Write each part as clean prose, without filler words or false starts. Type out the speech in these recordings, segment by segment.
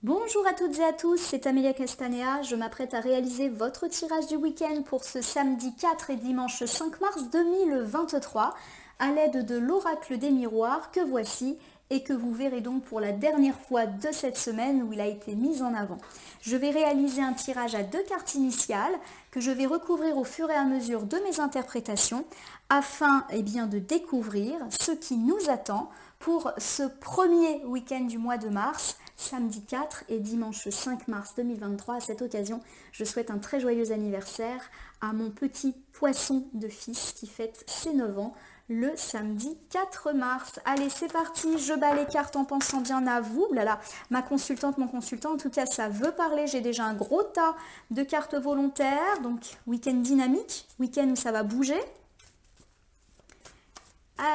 Bonjour à toutes et à tous, c'est Amélia Castanea. Je m'apprête à réaliser votre tirage du week-end pour ce samedi 4 et dimanche 5 mars 2023 à l'aide de l'oracle des miroirs que voici et que vous verrez donc pour la dernière fois de cette semaine où il a été mis en avant. Je vais réaliser un tirage à 2 cartes initiales que je vais recouvrir au fur et à mesure de mes interprétations afin de découvrir ce qui nous attend pour ce premier week-end du mois de mars, samedi 4 et dimanche 5 mars 2023. À cette occasion, je souhaite un très joyeux anniversaire à mon petit poisson de fils qui fête ses 9 ans le samedi 4 mars. Allez, c'est parti, je bats les cartes en pensant bien à vous. Ouh là là, ma consultante, mon consultant, en tout cas, ça veut parler. J'ai déjà un gros tas de cartes volontaires. Donc, week-end dynamique, week-end où ça va bouger.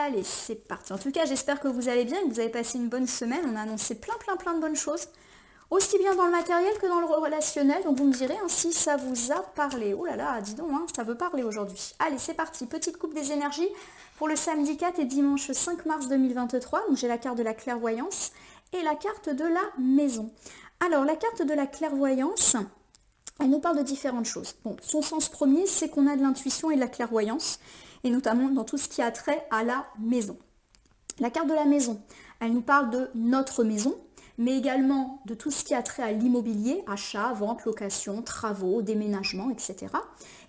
Allez, c'est parti. En tout cas, j'espère que vous allez bien et que vous avez passé une bonne semaine. On a annoncé plein de bonnes choses, aussi bien dans le matériel que dans le relationnel. Donc vous me direz si ça vous a parlé. Oh là là, dis donc, ça veut parler aujourd'hui. Allez, c'est parti. Petite coupe des énergies pour le samedi 4 et dimanche 5 mars 2023. Donc j'ai la carte de la clairvoyance et la carte de la maison. Alors, la carte de la clairvoyance, elle nous parle de différentes choses. Bon, son sens premier, c'est qu'on a de l'intuition et de la clairvoyance, et notamment dans tout ce qui a trait à la maison. La carte de la maison, elle nous parle de notre maison, mais également de tout ce qui a trait à l'immobilier, achat, vente, location, travaux, déménagement, etc.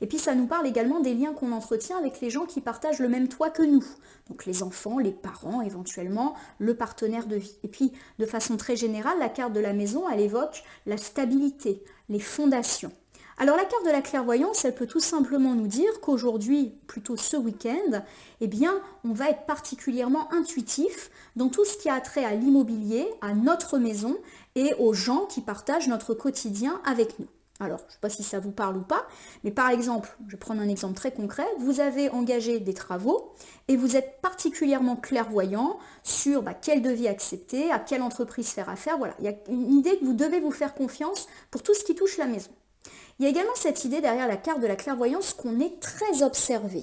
Et puis ça nous parle également des liens qu'on entretient avec les gens qui partagent le même toit que nous. Donc les enfants, les parents, éventuellement, le partenaire de vie. Et puis, de façon très générale, la carte de la maison, elle évoque la stabilité, les fondations. Alors la carte de la clairvoyance, elle peut tout simplement nous dire qu'aujourd'hui, plutôt ce week-end, on va être particulièrement intuitif dans tout ce qui a trait à l'immobilier, à notre maison et aux gens qui partagent notre quotidien avec nous. Alors, je ne sais pas si ça vous parle ou pas, mais par exemple, je vais prendre un exemple très concret, vous avez engagé des travaux et vous êtes particulièrement clairvoyant sur quel devis accepter, à quelle entreprise faire affaire. Voilà, il y a une idée que vous devez vous faire confiance pour tout ce qui touche la maison. Il y a également cette idée derrière la carte de la clairvoyance qu'on est très observé.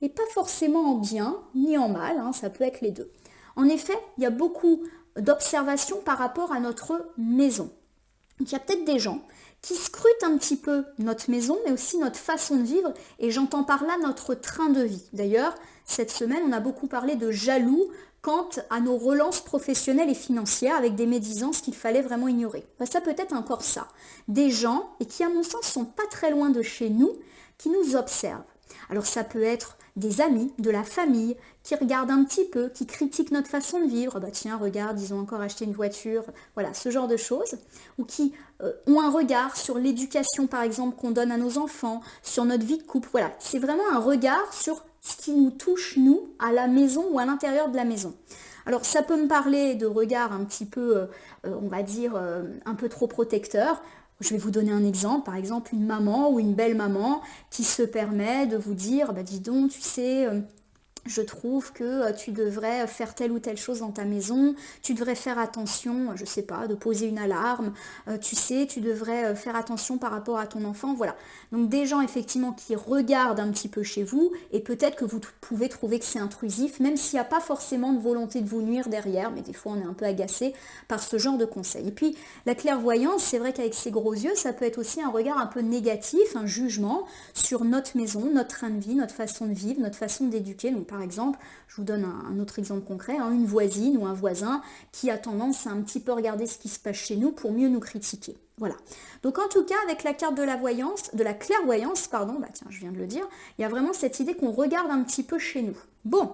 Et pas forcément en bien ni en mal, ça peut être les deux. En effet, il y a beaucoup d'observations par rapport à notre maison. Donc, il y a peut-être des gens qui scrutent un petit peu notre maison, mais aussi notre façon de vivre, et j'entends par là notre train de vie. D'ailleurs, cette semaine, on a beaucoup parlé de jaloux quant à nos relances professionnelles et financières avec des médisances qu'il fallait vraiment ignorer. Ça peut être encore ça. Des gens, et qui à mon sens sont pas très loin de chez nous, qui nous observent. Alors ça peut être des amis, de la famille, qui regardent un petit peu, qui critiquent notre façon de vivre. Tiens, regarde, ils ont encore acheté une voiture. Voilà, ce genre de choses. Ou qui ont un regard sur l'éducation, par exemple, qu'on donne à nos enfants, sur notre vie de couple. Voilà, c'est vraiment un regard sur ce qui nous touche, nous, à la maison ou à l'intérieur de la maison. Alors, ça peut me parler de regard un petit peu, un peu trop protecteur. Je vais vous donner un exemple, par exemple une maman ou une belle maman qui se permet de vous dire, dis donc, tu sais, je trouve que tu devrais faire telle ou telle chose dans ta maison, tu devrais faire attention, je sais pas, de poser une alarme, tu sais, tu devrais faire attention par rapport à ton enfant, voilà. Donc des gens effectivement qui regardent un petit peu chez vous et peut-être que vous pouvez trouver que c'est intrusif, même s'il n'y a pas forcément de volonté de vous nuire derrière, mais des fois on est un peu agacé par ce genre de conseils. Et puis la clairvoyance, c'est vrai qu'avec ses gros yeux, ça peut être aussi un regard un peu négatif, un jugement sur notre maison, notre train de vie, notre façon de vivre, notre façon d'éduquer. Donc par exemple, je vous donne un autre exemple concret, une voisine ou un voisin qui a tendance à un petit peu regarder ce qui se passe chez nous pour mieux nous critiquer. Voilà. Donc en tout cas, avec la carte de la clairvoyance, tiens, je viens de le dire, il y a vraiment cette idée qu'on regarde un petit peu chez nous. Bon,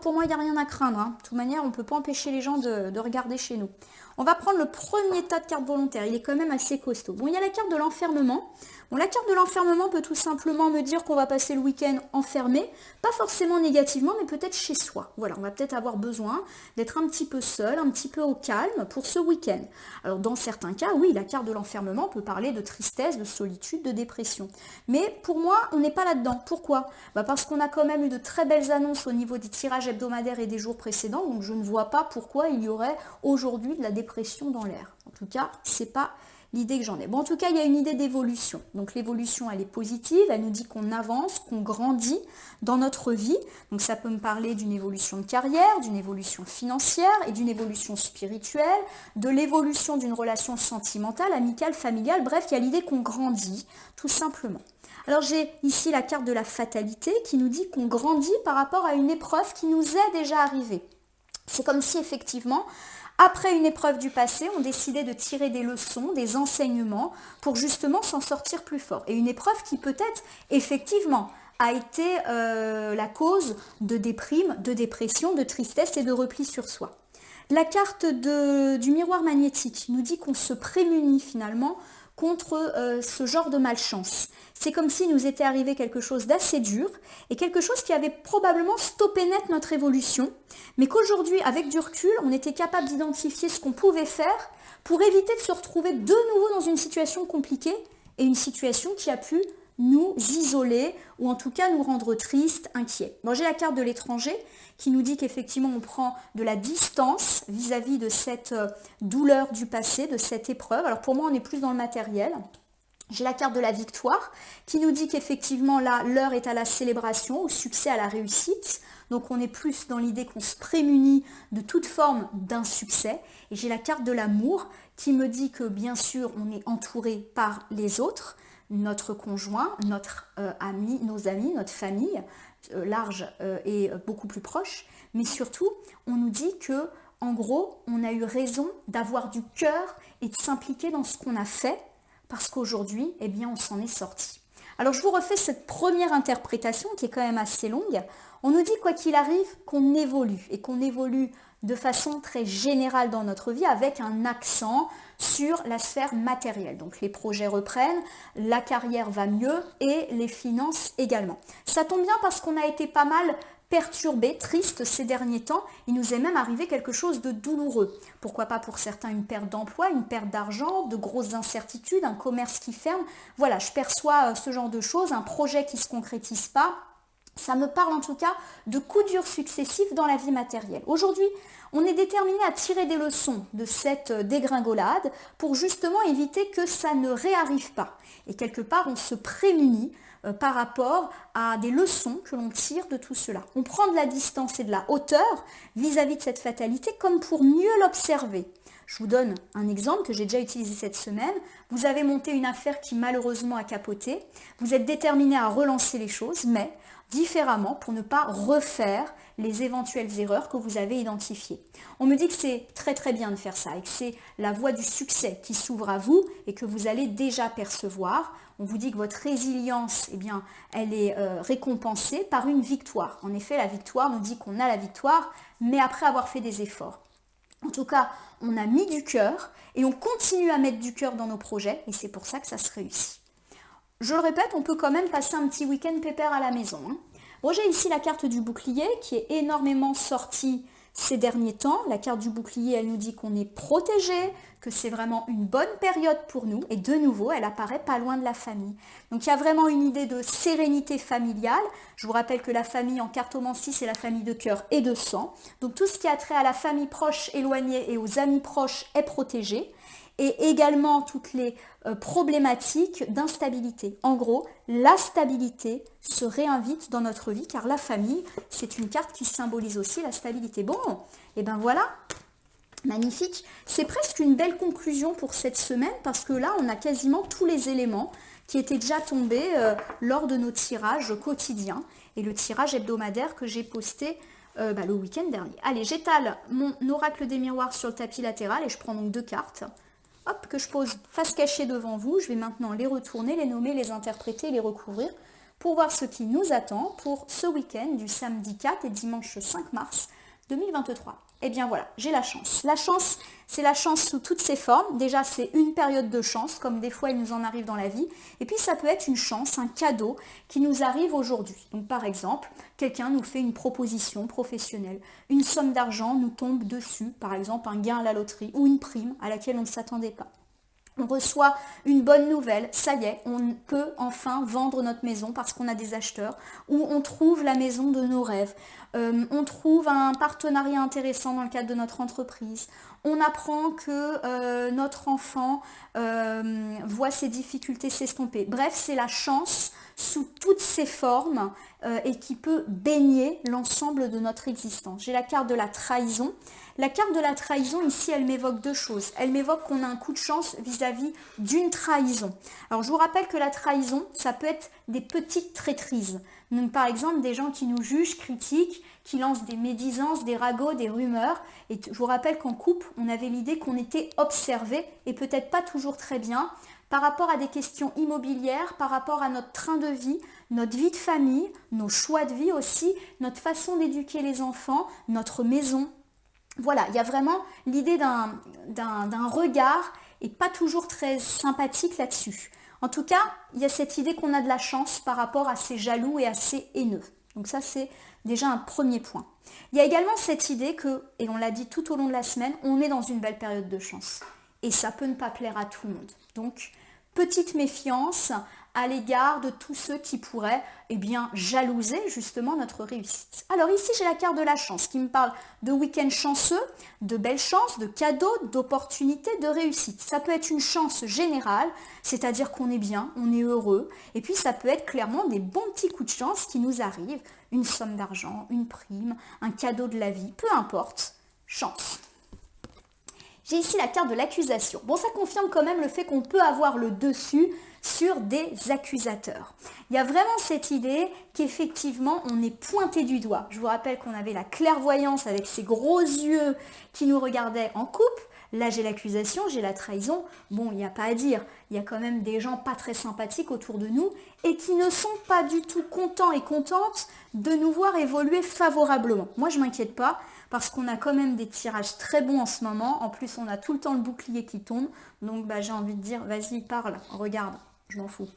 pour moi, il n'y a rien à craindre. De toute manière, on ne peut pas empêcher les gens de regarder chez nous. On va prendre le premier tas de cartes volontaires. Il est quand même assez costaud. Bon, il y a la carte de l'enfermement. Bon, la carte de l'enfermement peut tout simplement me dire qu'on va passer le week-end enfermé. Pas forcément négativement, mais peut-être chez soi. Voilà, on va peut-être avoir besoin d'être un petit peu seul, un petit peu au calme pour ce week-end. Alors, dans certains cas, oui, la carte de l'enfermement peut parler de tristesse, de solitude, de dépression. Mais pour moi, on n'est pas là-dedans. Pourquoi ? Parce qu'on a quand même eu de très belles annonces au niveau des tirages hebdomadaires et des jours précédents, donc je ne vois pas pourquoi il y aurait aujourd'hui de la dépression dans l'air. En tout cas, c'est pas l'idée que j'en ai. Bon, en tout cas, il y a une idée d'évolution. Donc l'évolution, elle est positive, elle nous dit qu'on avance, qu'on grandit dans notre vie. Donc ça peut me parler d'une évolution de carrière, d'une évolution financière et d'une évolution spirituelle, de l'évolution d'une relation sentimentale, amicale, familiale. Bref, il y a l'idée qu'on grandit, tout simplement. Alors j'ai ici la carte de la fatalité qui nous dit qu'on grandit par rapport à une épreuve qui nous est déjà arrivée. C'est comme si effectivement, après une épreuve du passé, on décidait de tirer des leçons, des enseignements pour justement s'en sortir plus fort. Et une épreuve qui peut-être effectivement a été la cause de déprime, de dépression, de tristesse et de repli sur soi. La carte du miroir magnétique nous dit qu'on se prémunit finalement contre ce genre de malchance. C'est comme s'il nous était arrivé quelque chose d'assez dur et quelque chose qui avait probablement stoppé net notre évolution, mais qu'aujourd'hui, avec du recul, on était capable d'identifier ce qu'on pouvait faire pour éviter de se retrouver de nouveau dans une situation compliquée et une situation qui a pu nous isoler ou en tout cas nous rendre tristes, inquiets. Bon, j'ai la carte de l'étranger qui nous dit qu'effectivement on prend de la distance vis-à-vis de cette douleur du passé, de cette épreuve. Alors pour moi on est plus dans le matériel. J'ai la carte de la victoire qui nous dit qu'effectivement là l'heure est à la célébration, au succès, à la réussite. Donc on est plus dans l'idée qu'on se prémunit de toute forme d'insuccès. Et j'ai la carte de l'amour qui me dit que bien sûr on est entouré par les autres, notre conjoint, notre ami, nos amis, notre famille, large et beaucoup plus proche, mais surtout, on nous dit que, en gros, on a eu raison d'avoir du cœur et de s'impliquer dans ce qu'on a fait, parce qu'aujourd'hui, eh bien, on s'en est sorti. Alors, je vous refais cette première interprétation qui est quand même assez longue. On nous dit, quoi qu'il arrive, qu'on évolue, et qu'on évolue de façon très générale dans notre vie, avec un accent sur la sphère matérielle. Donc les projets reprennent, la carrière va mieux et les finances également. Ça tombe bien parce qu'on a été pas mal perturbé, triste ces derniers temps. Il nous est même arrivé quelque chose de douloureux. Pourquoi pas pour certains une perte d'emploi, une perte d'argent, de grosses incertitudes, un commerce qui ferme. Voilà, je perçois ce genre de choses, un projet qui ne se concrétise pas. Ça me parle en tout cas de coups durs successifs dans la vie matérielle. Aujourd'hui, on est déterminé à tirer des leçons de cette dégringolade pour justement éviter que ça ne réarrive pas. Et quelque part, on se prémunit par rapport à des leçons que l'on tire de tout cela. On prend de la distance et de la hauteur vis-à-vis de cette fatalité comme pour mieux l'observer. Je vous donne un exemple que j'ai déjà utilisé cette semaine. Vous avez monté une affaire qui malheureusement a capoté. Vous êtes déterminé à relancer les choses, mais différemment pour ne pas refaire les éventuelles erreurs que vous avez identifiées. On me dit que c'est très très bien de faire ça et que c'est la voie du succès qui s'ouvre à vous et que vous allez déjà percevoir. On vous dit que votre résilience, eh bien, elle est récompensée par une victoire. En effet, la victoire nous dit qu'on a la victoire, mais après avoir fait des efforts. En tout cas, on a mis du cœur et on continue à mettre du cœur dans nos projets et c'est pour ça que ça se réussit. Je le répète, on peut quand même passer un petit week-end pépère à la maison. Bon, j'ai ici la carte du bouclier qui est énormément sortie ces derniers temps. La carte du bouclier, elle nous dit qu'on est protégé, que c'est vraiment une bonne période pour nous. Et de nouveau, elle apparaît pas loin de la famille. Donc il y a vraiment une idée de sérénité familiale. Je vous rappelle que la famille en cartomancie, c'est la famille de cœur et de sang. Donc tout ce qui a trait à la famille proche, éloignée et aux amis proches est protégé. Et également toutes les problématiques d'instabilité. En gros, la stabilité se réinvite dans notre vie car la famille, c'est une carte qui symbolise aussi la stabilité. Bon, et ben voilà, magnifique. C'est presque une belle conclusion pour cette semaine parce que là, on a quasiment tous les éléments qui étaient déjà tombés lors de nos tirages quotidiens et le tirage hebdomadaire que j'ai posté le week-end dernier. Allez, j'étale mon oracle des miroirs sur le tapis latéral et je prends donc 2 cartes. Hop, que je pose face cachée devant vous. Je vais maintenant les retourner, les nommer, les interpréter, les recouvrir pour voir ce qui nous attend pour ce week-end du samedi 4 et dimanche 5 mars 2023. Eh bien voilà, j'ai la chance. La chance, c'est la chance sous toutes ses formes. Déjà, c'est une période de chance, comme des fois il nous en arrive dans la vie. Et puis ça peut être une chance, un cadeau qui nous arrive aujourd'hui. Donc par exemple, quelqu'un nous fait une proposition professionnelle. Une somme d'argent nous tombe dessus, par exemple un gain à la loterie ou une prime à laquelle on ne s'attendait pas. On reçoit une bonne nouvelle, ça y est, on peut enfin vendre notre maison parce qu'on a des acheteurs, ou on trouve la maison de nos rêves, on trouve un partenariat intéressant dans le cadre de notre entreprise, On apprend que notre enfant voit ses difficultés s'estomper. Bref, c'est la chance sous toutes ses formes et qui peut baigner l'ensemble de notre existence. J'ai la carte de la trahison. La carte de la trahison, ici, elle m'évoque deux choses. Elle m'évoque qu'on a un coup de chance vis-à-vis d'une trahison. Alors, je vous rappelle que la trahison, ça peut être des petites traîtrises. Donc, par exemple, des gens qui nous jugent, critiquent, qui lancent des médisances, des ragots, des rumeurs. Et je vous rappelle qu'en couple, on avait l'idée qu'on était observé et peut-être pas toujours très bien par rapport à des questions immobilières, par rapport à notre train de vie, notre vie de famille, nos choix de vie aussi, notre façon d'éduquer les enfants, notre maison. Voilà, il y a vraiment l'idée d'un regard et pas toujours très sympathique là-dessus. En tout cas, il y a cette idée qu'on a de la chance par rapport à ces jaloux et à ces haineux. Donc ça, c'est déjà un premier point. Il y a également cette idée que, et on l'a dit tout au long de la semaine, on est dans une belle période de chance. Et ça peut ne pas plaire à tout le monde. Donc, petite méfiance à l'égard de tous ceux qui pourraient jalouser justement notre réussite. Alors ici, j'ai la carte de la chance qui me parle de week-end chanceux, de belles chances, de cadeaux, d'opportunités, de réussite. Ça peut être une chance générale, c'est-à-dire qu'on est bien, on est heureux, et puis ça peut être clairement des bons petits coups de chance qui nous arrivent, une somme d'argent, une prime, un cadeau de la vie, peu importe, chance. J'ai ici la carte de l'accusation. Bon, ça confirme quand même le fait qu'on peut avoir le dessus sur des accusateurs. Il y a vraiment cette idée qu'effectivement, on est pointé du doigt. Je vous rappelle qu'on avait la clairvoyance avec ses gros yeux qui nous regardaient en couple. Là, j'ai l'accusation, j'ai la trahison. Bon, il n'y a pas à dire. Il y a quand même des gens pas très sympathiques autour de nous et qui ne sont pas du tout contents et contentes de nous voir évoluer favorablement. Moi, je ne m'inquiète pas parce qu'on a quand même des tirages très bons en ce moment. En plus, on a tout le temps le bouclier qui tombe. Donc, j'ai envie de dire, vas-y, parle, regarde, je m'en fous.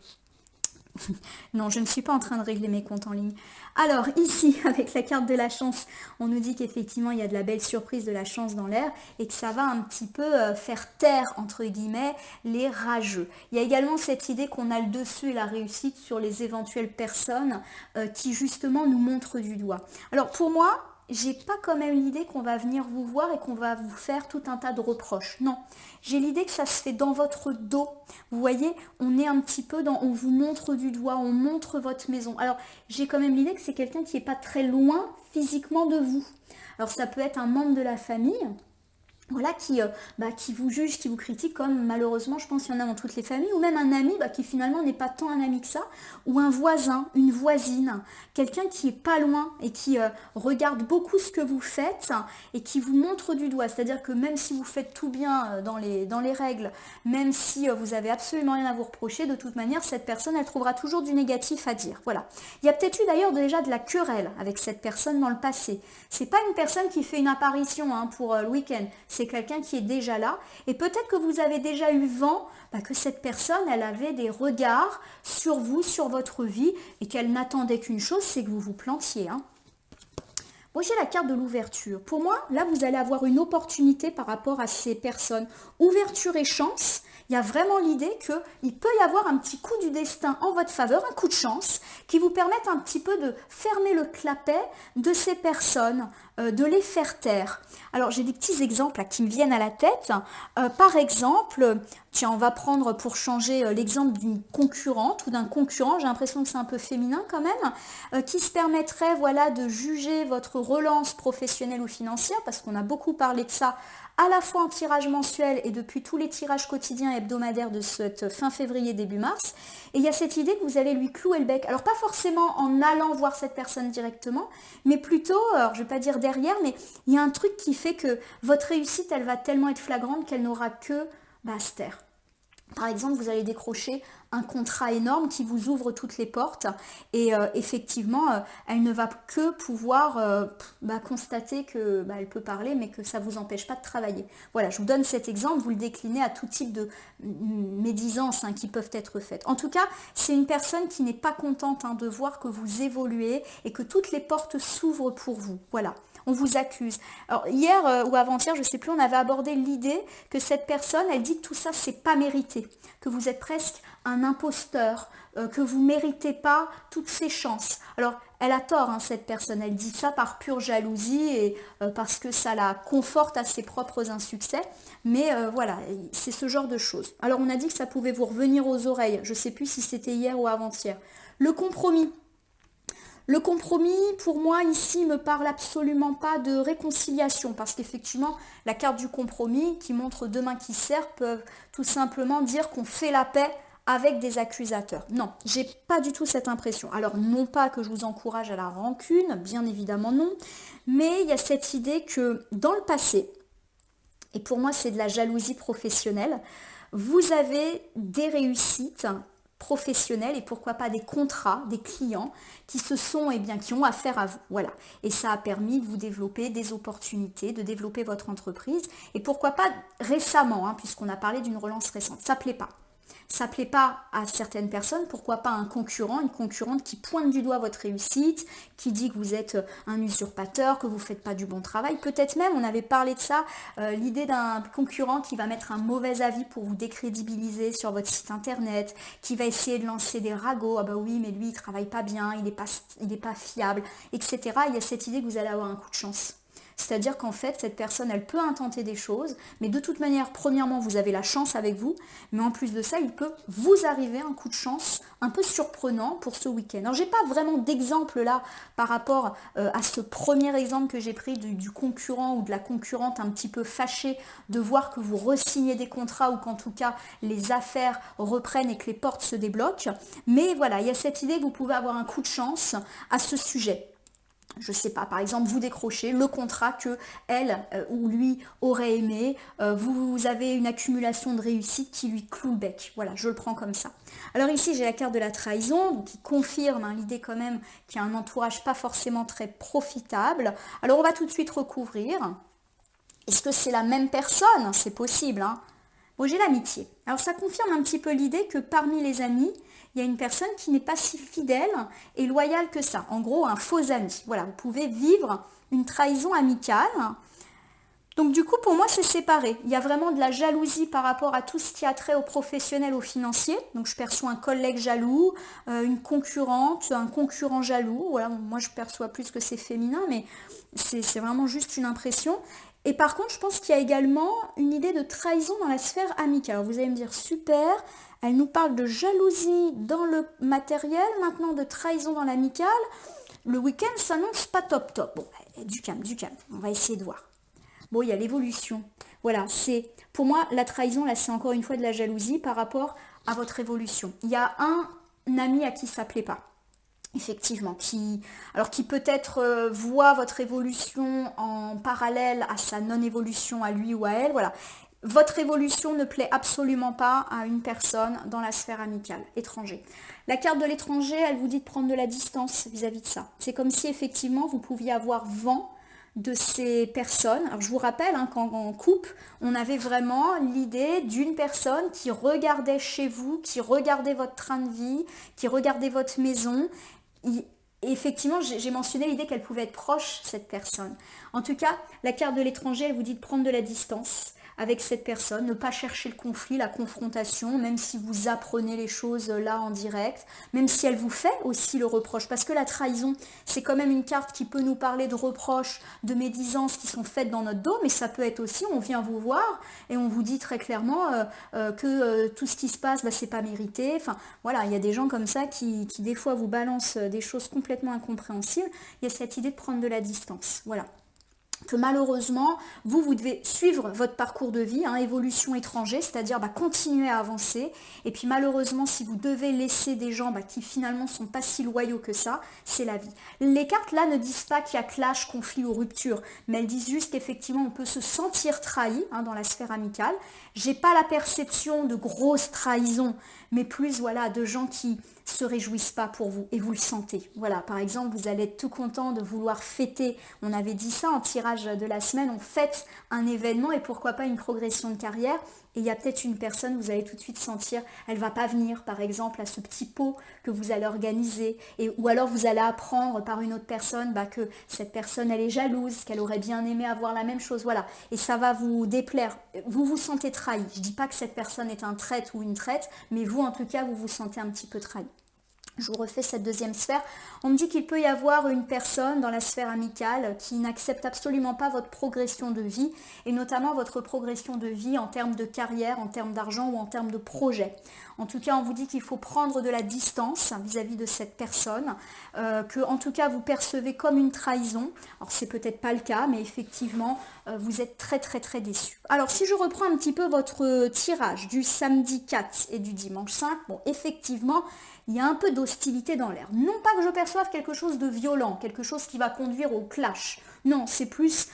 Non, je ne suis pas en train de régler mes comptes en ligne. Alors ici, avec la carte de la chance, on nous dit qu'effectivement, il y a de la belle surprise, de la chance dans l'air et que ça va un petit peu faire taire, entre guillemets, les rageux. Il y a également cette idée qu'on a le dessus et la réussite sur les éventuelles personnes qui justement nous montrent du doigt. Alors pour moi, j'ai pas quand même l'idée qu'on va venir vous voir et qu'on va vous faire tout un tas de reproches. Non, j'ai l'idée que ça se fait dans votre dos. Vous voyez, on est un petit peu dans, on vous montre du doigt, on montre votre maison. Alors, j'ai quand même l'idée que c'est quelqu'un qui n'est pas très loin physiquement de vous. Alors, ça peut être un membre de la famille, voilà, qui vous juge, qui vous critique, comme malheureusement, je pense qu'il y en a dans toutes les familles, ou même un ami qui finalement n'est pas tant un ami que ça, ou un voisin, une voisine, quelqu'un qui est pas loin et qui regarde beaucoup ce que vous faites et qui vous montre du doigt. C'est-à-dire que même si vous faites tout bien dans les règles, même si vous avez absolument rien à vous reprocher, de toute manière, cette personne, elle trouvera toujours du négatif à dire. Voilà. Il y a peut-être eu d'ailleurs déjà de la querelle avec cette personne dans le passé. C'est pas une personne qui fait une apparition pour le week-end. C'est quelqu'un qui est déjà là et peut-être que vous avez déjà eu vent que cette personne, elle avait des regards sur vous, sur votre vie et qu'elle n'attendait qu'une chose, c'est que vous vous plantiez. Moi, j'ai la carte de l'ouverture. Pour moi, là, vous allez avoir une opportunité par rapport à ces personnes. Ouverture et chance, il y a vraiment l'idée qu'il peut y avoir un petit coup du destin en votre faveur, un coup de chance, qui vous permette un petit peu de fermer le clapet de ces personnes, de les faire taire. Alors, j'ai des petits exemples qui me viennent à la tête. Par exemple, tiens, on va prendre pour changer l'exemple d'une concurrente ou d'un concurrent, j'ai l'impression que c'est un peu féminin quand même, qui se permettrait de juger votre relance professionnelle ou financière, parce qu'on a beaucoup parlé de ça à la fois en tirage mensuel et depuis tous les tirages quotidiens et hebdomadaires de cette fin février, début mars. Et il y a cette idée que vous allez lui clouer le bec. Alors pas forcément en allant voir cette personne directement, mais plutôt, alors je ne vais pas dire derrière, mais il y a un truc qui fait que votre réussite, elle va tellement être flagrante qu'elle n'aura que se taire. Par exemple, vous allez décrocher un contrat énorme qui vous ouvre toutes les portes et effectivement, elle ne va que pouvoir constater qu'elle peut parler mais que ça ne vous empêche pas de travailler. Voilà, je vous donne cet exemple, vous le déclinez à tout type de médisances qui peuvent être faites. En tout cas, c'est une personne qui n'est pas contente de voir que vous évoluez et que toutes les portes s'ouvrent pour vous. Voilà. on vous accuse. Alors hier ou avant-hier, je ne sais plus, on avait abordé l'idée que cette personne, elle dit que tout ça, c'est pas mérité, que vous êtes presque un imposteur, que vous ne méritez pas toutes ces chances. Alors, elle a tort, hein, cette personne, elle dit ça par pure jalousie et parce que ça la conforte à ses propres insuccès, mais voilà, c'est ce genre de choses. Alors, on a dit que ça pouvait vous revenir aux oreilles, je ne sais plus si c'était hier ou avant-hier. Le compromis. Le compromis, pour moi, ici, me parle absolument pas de réconciliation, parce qu'effectivement, la carte du compromis, qui montre deux mains qui serrent, peuvent tout simplement dire qu'on fait la paix avec des accusateurs. Non, j'ai pas du tout cette impression. Alors, non pas que je vous encourage à la rancune, bien évidemment non, mais il y a cette idée que dans le passé, et pour moi c'est de la jalousie professionnelle, vous avez des réussites professionnels et pourquoi pas des contrats, des clients qui se sont, qui ont affaire à vous. Voilà. Et ça a permis de vous développer des opportunités, de développer votre entreprise. Et pourquoi pas récemment, hein, puisqu'on a parlé d'une relance récente. Ça ne plaît pas. Ça ne plaît pas à certaines personnes, pourquoi pas un concurrent, une concurrente qui pointe du doigt votre réussite, qui dit que vous êtes un usurpateur, que vous ne faites pas du bon travail. Peut-être même, on avait parlé de ça, l'idée d'un concurrent qui va mettre un mauvais avis pour vous décrédibiliser sur votre site internet, qui va essayer de lancer des ragots, ah bah oui, mais lui, il ne travaille pas bien, il n'est pas fiable, etc. Il y a cette idée que vous allez avoir un coup de chance. C'est-à-dire qu'en fait, cette personne, elle peut intenter des choses, mais de toute manière, premièrement, vous avez la chance avec vous, mais en plus de ça, il peut vous arriver un coup de chance un peu surprenant pour ce week-end. Alors, j'ai pas vraiment d'exemple là par rapport à ce premier exemple que j'ai pris du concurrent ou de la concurrente un petit peu fâchée de voir que vous re-signez des contrats ou qu'en tout cas, les affaires reprennent et que les portes se débloquent. Mais voilà, il y a cette idée que vous pouvez avoir un coup de chance à ce sujet. Je ne sais pas, par exemple, vous décrochez le contrat que elle ou lui aurait aimé, vous avez une accumulation de réussite qui lui cloue le bec. Voilà, je le prends comme ça. Alors ici, j'ai la carte de la trahison, donc qui confirme l'idée quand même qu'il y a un entourage pas forcément très profitable. Alors on va tout de suite recouvrir. Est-ce que c'est la même personne? C'est possible, hein. Bon, j'ai l'amitié. Alors ça confirme un petit peu l'idée que parmi les amis, il y a une personne qui n'est pas si fidèle et loyale que ça. En gros, un faux ami. Voilà, vous pouvez vivre une trahison amicale. Donc du coup, pour moi, c'est séparé. Il y a vraiment de la jalousie par rapport à tout ce qui a trait au professionnel, au financier. Donc je perçois un collègue jaloux, une concurrente, un concurrent jaloux. Voilà, moi je perçois plus que c'est féminin, mais c'est vraiment juste une impression. Et par contre, je pense qu'il y a également une idée de trahison dans la sphère amicale. Alors vous allez me dire, super, elle nous parle de jalousie dans le matériel, maintenant de trahison dans l'amical. Le week-end s'annonce pas top top. Bon, du calme, on va essayer de voir. Bon, il y a l'évolution. Voilà, c'est pour moi, la trahison, là, c'est encore une fois de la jalousie par rapport à votre évolution. Il y a un ami à qui ça ne plaît pas. Effectivement, qui peut-être voit votre évolution en parallèle à sa non-évolution à lui ou à elle, voilà. Votre évolution ne plaît absolument pas à une personne dans la sphère amicale, étranger. La carte de l'étranger, elle vous dit de prendre de la distance vis-à-vis de ça. C'est comme si effectivement vous pouviez avoir vent de ces personnes. Alors je vous rappelle, hein, qu'en couple, on avait vraiment l'idée d'une personne qui regardait chez vous, qui regardait votre train de vie, qui regardait votre maison. Et effectivement, j'ai mentionné l'idée qu'elle pouvait être proche, cette personne. En tout cas, la carte de l'étranger, elle vous dit de prendre de la distance avec cette personne, ne pas chercher le conflit, la confrontation, même si vous apprenez les choses là en direct, même si elle vous fait aussi le reproche, parce que la trahison, c'est quand même une carte qui peut nous parler de reproches, de médisances qui sont faites dans notre dos, mais ça peut être aussi, on vient vous voir et on vous dit très clairement que tout ce qui se passe, c'est pas mérité. Enfin, voilà, il y a des gens comme ça qui des fois vous balancent des choses complètement incompréhensibles. Il y a cette idée de prendre de la distance, voilà. Que malheureusement, vous devez suivre votre parcours de vie, hein, évolution étrangère, c'est-à-dire continuer à avancer. Et puis malheureusement, si vous devez laisser des gens qui finalement ne sont pas si loyaux que ça, c'est la vie. Les cartes là ne disent pas qu'il y a clash, conflit ou rupture, mais elles disent juste qu'effectivement, on peut se sentir trahi, hein, dans la sphère amicale. J'ai pas la perception de grosses trahisons, mais plus voilà, de gens qui se réjouissent pas pour vous et vous le sentez. Voilà, par exemple, vous allez être tout content de vouloir fêter. On avait dit ça en tirage de la semaine, on fête un événement et pourquoi pas une progression de carrière. Et il y a peut-être une personne, vous allez tout de suite sentir, elle va pas venir par exemple à ce petit pot que vous allez organiser. Ou alors vous allez apprendre par une autre personne que cette personne elle est jalouse, qu'elle aurait bien aimé avoir la même chose. Voilà, et ça va vous déplaire. Vous vous sentez trahi. Je dis pas que cette personne est un traître ou une traître, mais vous en tout cas vous vous sentez un petit peu trahi. Je vous refais cette deuxième sphère. On me dit qu'il peut y avoir une personne dans la sphère amicale qui n'accepte absolument pas votre progression de vie et notamment votre progression de vie en termes de carrière, en termes d'argent ou en termes de projet. En tout cas, on vous dit qu'il faut prendre de la distance vis-à-vis de cette personne, que en tout cas vous percevez comme une trahison. Alors c'est peut-être pas le cas, mais effectivement, vous êtes très très très déçu. Alors si je reprends un petit peu votre tirage du samedi 4 et du dimanche 5, bon effectivement, il y a un peu d'hostilité dans l'air. Non pas que je perçoive quelque chose de violent, quelque chose qui va conduire au clash. Non, c'est plus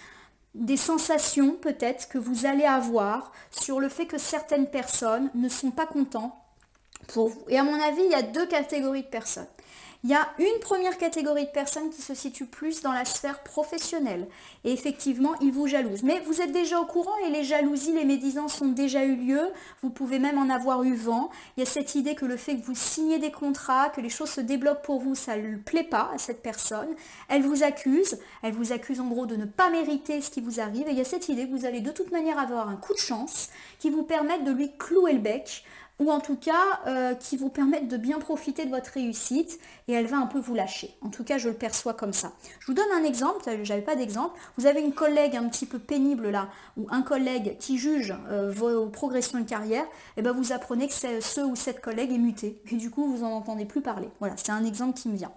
des sensations peut-être que vous allez avoir sur le fait que certaines personnes ne sont pas contentes pour vous. Et à mon avis, il y a deux catégories de personnes. Il y a une première catégorie de personnes qui se situe plus dans la sphère professionnelle. Et effectivement, ils vous jalousent. Mais vous êtes déjà au courant et les jalousies, les médisances ont déjà eu lieu. Vous pouvez même en avoir eu vent. Il y a cette idée que le fait que vous signez des contrats, que les choses se débloquent pour vous, ça ne plaît pas à cette personne. Elle vous accuse en gros de ne pas mériter ce qui vous arrive. Et il y a cette idée que vous allez de toute manière avoir un coup de chance qui vous permette de lui clouer le bec, ou en tout cas qui vous permettent de bien profiter de votre réussite et elle va un peu vous lâcher. En tout cas, je le perçois comme ça. Je vous donne un exemple, j'avais pas d'exemple. Vous avez une collègue un petit peu pénible là, ou un collègue qui juge vos progressions de carrière, et ben vous apprenez que ce ou cette collègue est muté. Et du coup, vous n'en entendez plus parler. Voilà, c'est un exemple qui me vient.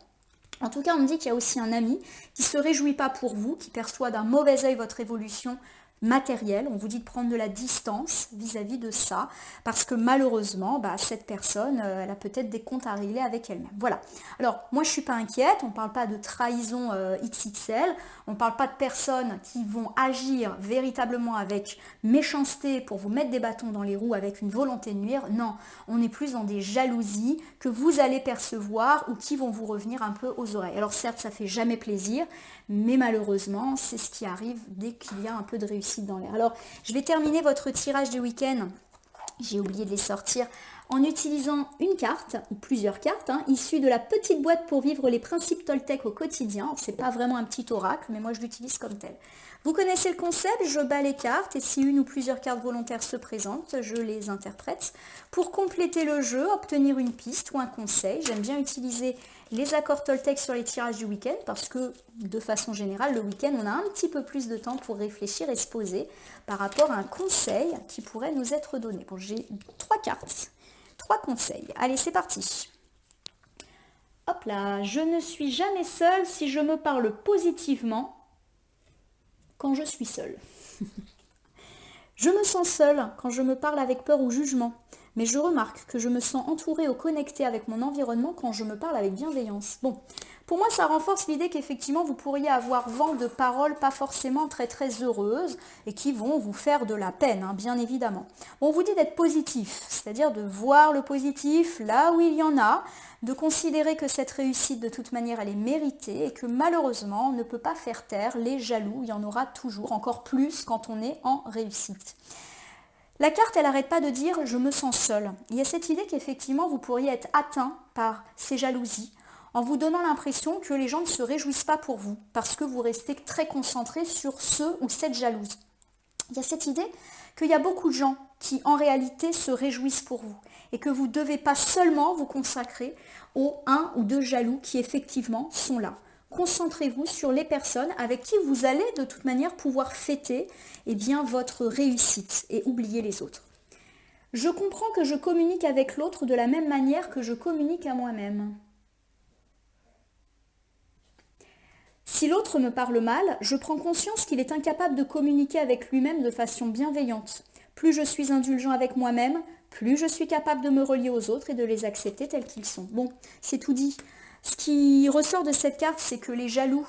En tout cas, on me dit qu'il y a aussi un ami qui ne se réjouit pas pour vous, qui perçoit d'un mauvais œil votre évolution matériel. On vous dit de prendre de la distance vis-à-vis de ça, parce que malheureusement, cette personne, elle a peut-être des comptes à régler avec elle-même. Voilà. Alors, moi, je ne suis pas inquiète, on ne parle pas de trahison XXL, on ne parle pas de personnes qui vont agir véritablement avec méchanceté pour vous mettre des bâtons dans les roues avec une volonté de nuire. Non, on est plus dans des jalousies que vous allez percevoir ou qui vont vous revenir un peu aux oreilles. Alors certes, ça fait jamais plaisir, mais malheureusement, c'est ce qui arrive dès qu'il y a un peu de réussite dans l'air. Alors, je vais terminer votre tirage du week-end. J'ai oublié de les sortir en utilisant une carte ou plusieurs cartes issues de la petite boîte pour vivre les principes Toltec au quotidien. C'est pas vraiment un petit oracle, mais moi je l'utilise comme tel. Vous connaissez le concept, je bats les cartes et si une ou plusieurs cartes volontaires se présentent, je les interprète. Pour compléter le jeu, obtenir une piste ou un conseil, j'aime bien utiliser les accords Toltec sur les tirages du week-end parce que de façon générale, le week-end, on a un petit peu plus de temps pour réfléchir et se poser par rapport à un conseil qui pourrait nous être donné. Bon, j'ai 3 cartes, 3 conseils. Allez, c'est parti. Hop là, je ne suis jamais seule si je me parle positivement quand je suis seule. Je me sens seule quand je me parle avec peur ou jugement, mais je remarque que je me sens entourée ou connectée avec mon environnement quand je me parle avec bienveillance. Bon, pour moi, ça renforce l'idée qu'effectivement, vous pourriez avoir vent de paroles pas forcément très très heureuses et qui vont vous faire de la peine, bien évidemment. Bon, on vous dit d'être positif, c'est-à-dire de voir le positif là où il y en a, de considérer que cette réussite, de toute manière, elle est méritée et que malheureusement, on ne peut pas faire taire les jaloux. Il y en aura toujours, encore plus quand on est en réussite. La carte, elle n'arrête pas de dire « je me sens seule ». Il y a cette idée qu'effectivement, vous pourriez être atteint par ces jalousies en vous donnant l'impression que les gens ne se réjouissent pas pour vous parce que vous restez très concentré sur ceux ou cette jalouse. Il y a cette idée qu'il y a beaucoup de gens qui, en réalité, se réjouissent pour vous et que vous ne devez pas seulement vous consacrer aux 1 ou 2 jaloux qui, effectivement, sont là. Concentrez-vous sur les personnes avec qui vous allez, de toute manière, pouvoir fêter votre réussite et oublier les autres. Je comprends que je communique avec l'autre de la même manière que je communique à moi-même. Si l'autre me parle mal, je prends conscience qu'il est incapable de communiquer avec lui-même de façon bienveillante. Plus je suis indulgent avec moi-même, plus je suis capable de me relier aux autres et de les accepter tels qu'ils sont. Bon, c'est tout dit. Ce qui ressort de cette carte, c'est que les jaloux,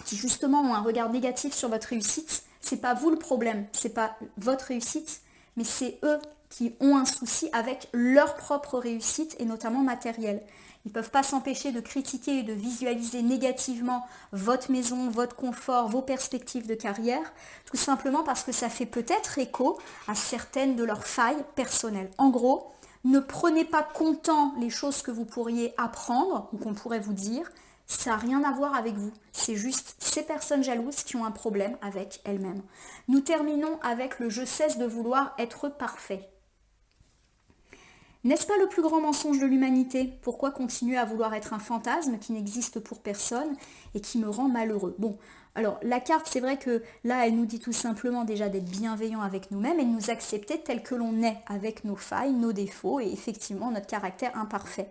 qui justement ont un regard négatif sur votre réussite, c'est pas vous le problème, c'est pas votre réussite, mais c'est eux qui ont un souci avec leur propre réussite et notamment matérielle. Ils ne peuvent pas s'empêcher de critiquer et de visualiser négativement votre maison, votre confort, vos perspectives de carrière, tout simplement parce que ça fait peut-être écho à certaines de leurs failles personnelles. En gros, ne prenez pas comptant les choses que vous pourriez apprendre ou qu'on pourrait vous dire, ça n'a rien à voir avec vous. C'est juste ces personnes jalouses qui ont un problème avec elles-mêmes. Nous terminons avec le « je cesse de vouloir être parfait ». N'est-ce pas le plus grand mensonge de l'humanité? Pourquoi continuer à vouloir être un fantasme qui n'existe pour personne et qui me rend malheureux? Bon, alors la carte, c'est vrai que là, elle nous dit tout simplement déjà d'être bienveillant avec nous-mêmes et de nous accepter tel que l'on est, avec nos failles, nos défauts et effectivement notre caractère imparfait.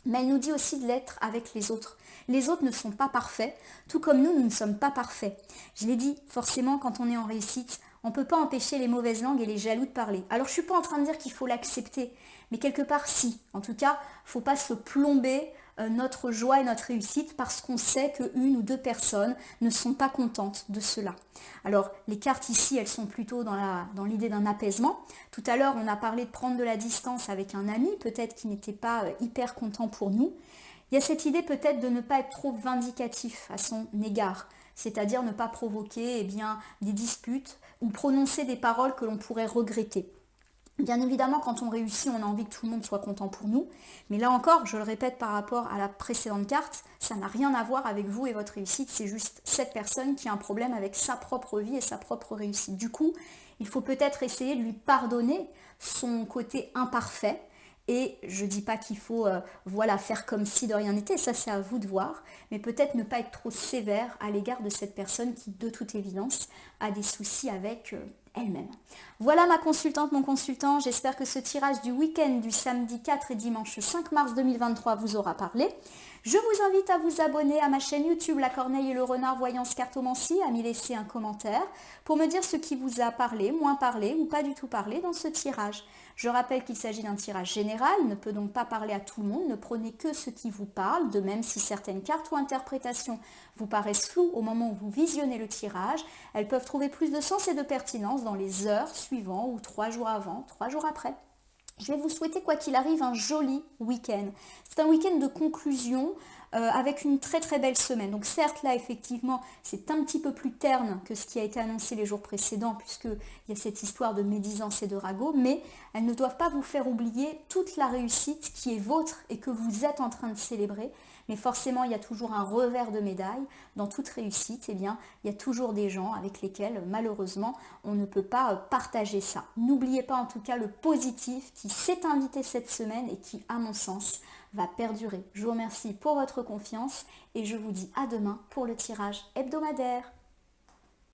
Mais elle nous dit aussi de l'être avec les autres. Les autres ne sont pas parfaits, tout comme nous, nous ne sommes pas parfaits. Je l'ai dit, forcément, quand on est en réussite, on ne peut pas empêcher les mauvaises langues et les jaloux de parler. Alors je ne suis pas en train de dire qu'il faut l'accepter, mais quelque part si. En tout cas, il ne faut pas se plomber notre joie et notre réussite parce qu'on sait qu'une ou deux personnes ne sont pas contentes de cela. Alors les cartes ici, elles sont plutôt dans l'idée d'un apaisement. Tout à l'heure, on a parlé de prendre de la distance avec un ami, peut-être qui n'était pas hyper content pour nous. Il y a cette idée peut-être de ne pas être trop vindicatif à son égard, c'est-à-dire ne pas provoquer des disputes ou prononcer des paroles que l'on pourrait regretter. Bien évidemment, quand on réussit, on a envie que tout le monde soit content pour nous. Mais là encore, je le répète par rapport à la précédente carte, ça n'a rien à voir avec vous et votre réussite. C'est juste cette personne qui a un problème avec sa propre vie et sa propre réussite. Du coup, il faut peut-être essayer de lui pardonner son côté imparfait. Et je ne dis pas qu'il faut faire comme si de rien n'était, ça c'est à vous de voir, mais peut-être ne pas être trop sévère à l'égard de cette personne qui, de toute évidence, a des soucis avec elle-même. Voilà ma consultante, mon consultant, j'espère que ce tirage du week-end du samedi 4 et dimanche 5 mars 2023 vous aura parlé. Je vous invite à vous abonner à ma chaîne YouTube La Corneille et le Renard Voyance Cartomancie, à m'y laisser un commentaire pour me dire ce qui vous a parlé, moins parlé ou pas du tout parlé dans ce tirage. Je rappelle qu'il s'agit d'un tirage général, ne peut donc pas parler à tout le monde, ne prenez que ce qui vous parle, de même si certaines cartes ou interprétations vous paraissent floues au moment où vous visionnez le tirage, elles peuvent trouver plus de sens et de pertinence dans les heures suivantes ou 3 jours avant, 3 jours après. Je vais vous souhaiter, quoi qu'il arrive, un joli week-end. C'est un week-end de conclusion avec une très très belle semaine. Donc certes, là, effectivement, c'est un petit peu plus terne que ce qui a été annoncé les jours précédents, puisqu'il y a cette histoire de médisance et de ragot, mais elles ne doivent pas vous faire oublier toute la réussite qui est vôtre et que vous êtes en train de célébrer. Mais forcément, il y a toujours un revers de médaille. Dans toute réussite, il y a toujours des gens avec lesquels, malheureusement, on ne peut pas partager ça. N'oubliez pas en tout cas le positif qui s'est invité cette semaine et qui, à mon sens, va perdurer. Je vous remercie pour votre confiance et je vous dis à demain pour le tirage hebdomadaire.